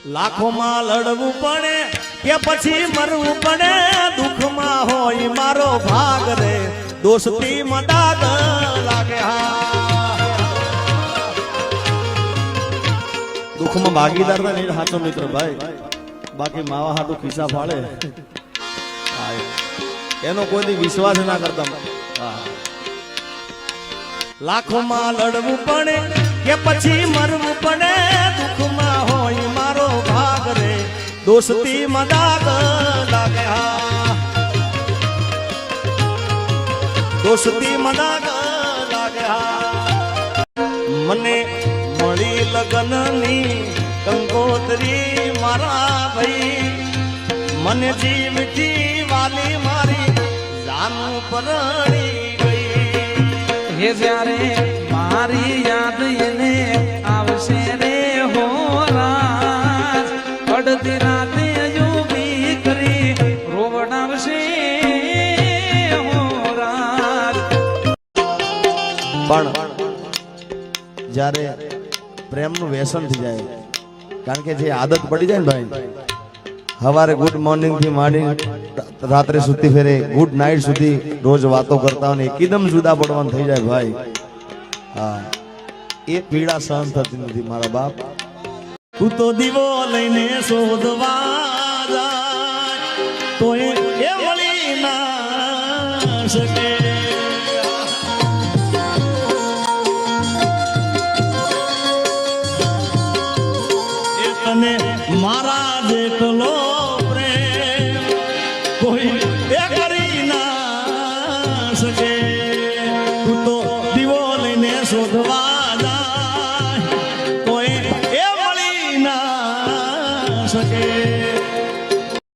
લાખોમાં લડવું પડે કે પછી મરવું પડે, દુઃખમાં હોય મારો ભાગ રે, દોસ્તી મદાદ લાગે. દુઃખમાં ભાગીદાર થાય ને સાચો મિત્ર ભાઈ, બાકી માવા હાટું ખિસ્સા ફાળે એનો કોઈ વિશ્વાસ ના કરતા. લાખોમાં લડવું પડે કે પછી મરવું પડે, દુઃખમાં હોય મારો ભાગ રે, દોસ્તી મદાદ લાગે. દોસ્તી મદાદ લાગે. મને મળી લગનની કંકોત્રી મારા ભાઈ, મને જીવથી વાલી મારી જાનું પરણી ગઈ. હે જ્યારે મારી યાદ એને આવશે રે હો રાજ, અડધી રાતે યુવી કરી રોવડાવશે હો રાજ. પણ જ્યારે પ્રેમનું વ્યસન થઈ જાય, કારણ કે જે આદત પડી જાય ને ભાઈ, સવારે ગુડ મોર્નિંગ થી માંડી રાત્રે સુધી ફેરે ગુડ નાઇટ સુધી રોજ વાતો કરતા હોય, એકદમ જુદા પડવાનું થઈ જાય ભાઈ. હા, એ પીડા સહન થતી નથી મારા બાપ. તું તો દીવો લઈને શોધવા જાય તો એ મળી ના શકે. તને મારા જેટલો પ્રેમ કોઈ એ કરી ના શકે. તું તો દીવો લઈને શોધવા જાય કોઈ એ મળી ના શકે.